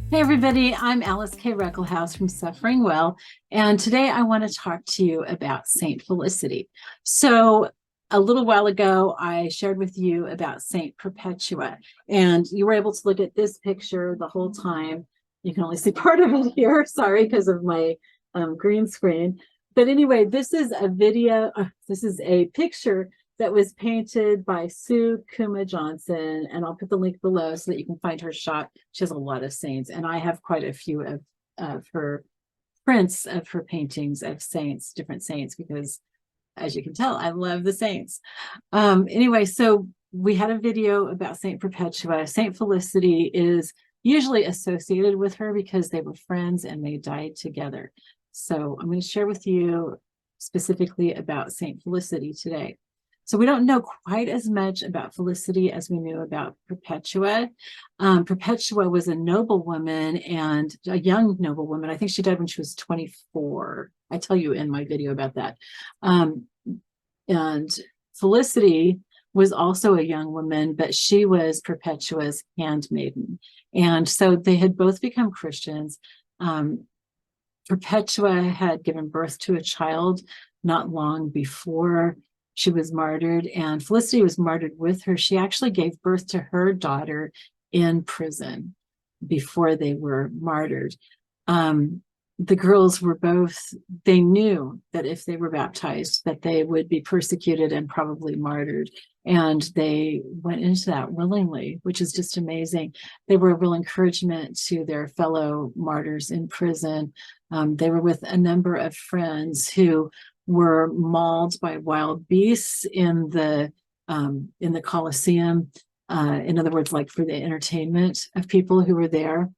Hey everybody, I'm Alice K. Reckelhaus from SufferingWell, and today I want to talk to you about Saint Felicity. So a little while ago, I shared with you about Saint Perpetua, and you were able to look at this picture the whole time. You can only see part of it here, sorry, because of my green screen. But anyway, this is a picture that was painted by Sue Kuma Johnson, and I'll put the link below so that you can find her shop. She has a lot of saints, and I have quite a few of her prints of her paintings of saints, different saints, because as you can tell, I love the saints. Anyway, so we had a video about Saint Perpetua. Saint Felicity is usually associated with her because they were friends and they died together. So I'm going to share with you specifically about Saint Felicity today. So we don't know quite as much about Felicity as we knew about Perpetua. Perpetua was a noblewoman, and a young noblewoman. I think she died when she was 24. I tell you in my video about that. And Felicity was also a young woman, but she was Perpetua's handmaiden. And so they had both become Christians. Perpetua had given birth to a child not long before she was martyred, and Felicity was martyred with her. She actually gave birth to her daughter in prison before they were martyred. The girls were both, they knew that if they were baptized, that they would be persecuted and probably martyred. And they went into that willingly, which is just amazing. They were a real encouragement to their fellow martyrs in prison. They were with a number of friends who were mauled by wild beasts in the Colosseum. In other words, like for the entertainment of people who were there.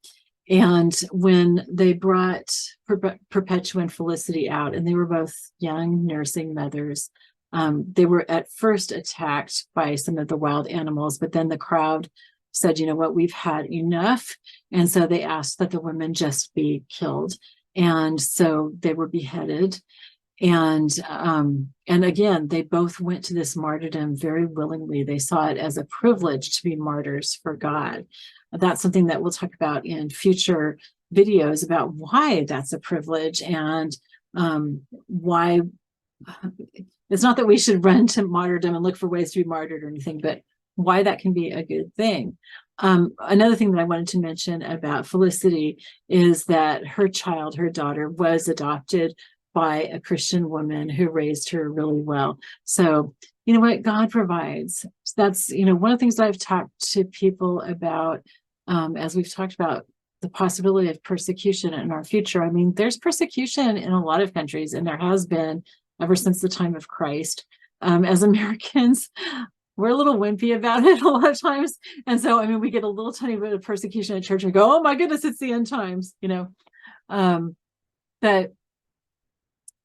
And when they brought Perpetua and Felicity out, and they were both young nursing mothers, they were at first attacked by some of the wild animals, but then the crowd said, you know what, we've had enough. And so they asked that the women just be killed. And so they were beheaded. And again, they both went to this martyrdom very willingly. They saw it as a privilege to be martyrs for God. That's something that we'll talk about in future videos about why that's a privilege, and why it's not that we should run to martyrdom and look for ways to be martyred or anything, but why that can be a good thing. Another thing that I wanted to mention about Felicity is that her daughter, was adopted by a Christian woman who raised her really well. So, you know what, God provides. That's, you know, one of the things I've talked to people about, as we've talked about the possibility of persecution in our future. I mean, there's persecution in a lot of countries, and there has been ever since the time of Christ. As Americans, we're a little wimpy about it a lot of times. And so, I mean, we get a little tiny bit of persecution at church and go, oh my goodness, it's the end times, you know. But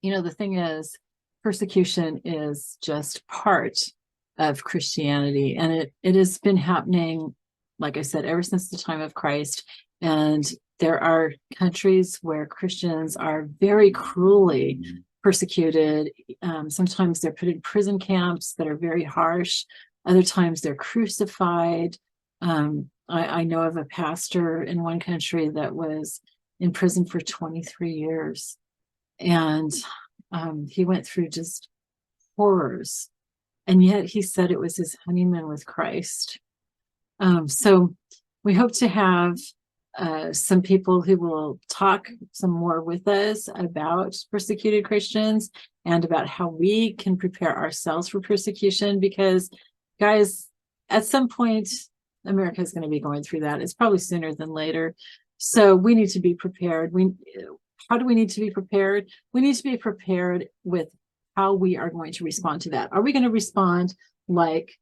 you know, the thing is, persecution is just part of Christianity, and it has been happening, like I said, ever since the time of Christ. And there are countries where Christians are very cruelly persecuted. Sometimes they're put in prison camps that are very harsh. Other times they're crucified. I know of a pastor in one country that was in prison for 23 years. And he went through just horrors. And yet he said it was his honeymoon with Christ. So we hope to have some people who will talk some more with us about persecuted Christians and about how we can prepare ourselves for persecution, because, guys, at some point, America is going to be going through that. It's probably sooner than later. So we need to be prepared. How do we need to be prepared? We need to be prepared with how we are going to respond to that. Are we going to respond like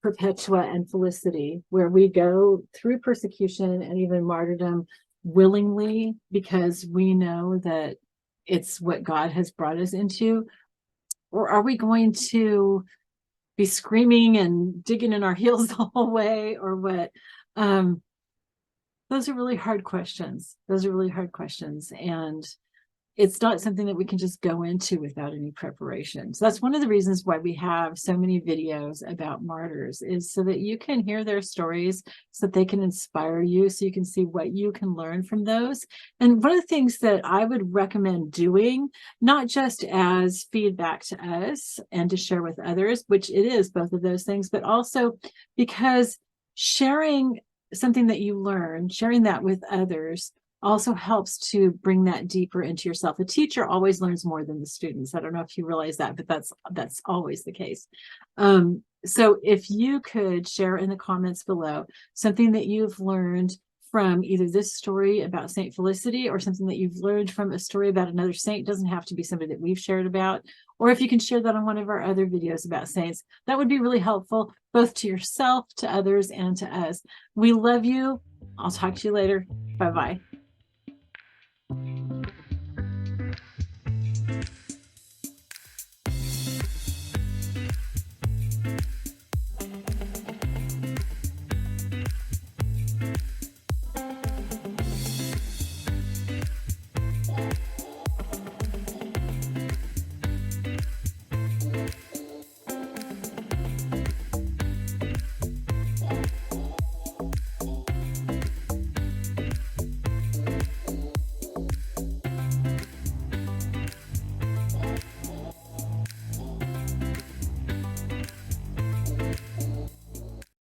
Perpetua and Felicity, where we go through persecution and even martyrdom willingly because we know that it's what God has brought us into? Or are we going to be screaming and digging in our heels the whole way, or what? Those are really hard questions. And it's not something that we can just go into without any preparation. So that's one of the reasons why we have so many videos about martyrs, is so that you can hear their stories, so that they can inspire you, so you can see what you can learn from those. And one of the things that I would recommend doing, not just as feedback to us and to share with others, which it is both of those things, but also because sharing something that you learn, sharing that with others, also helps to bring that deeper into yourself. A teacher always learns more than the students. I don't know if you realize that, but that's always the case. So if you could share in the comments below something that you've learned from either this story about Saint Felicity, or something that you've learned from a story about another saint. It doesn't have to be somebody that we've shared about, or if you can share that on one of our other videos about saints, that would be really helpful, both to yourself, to others, and to us. We love you. I'll talk to you later. Bye-bye.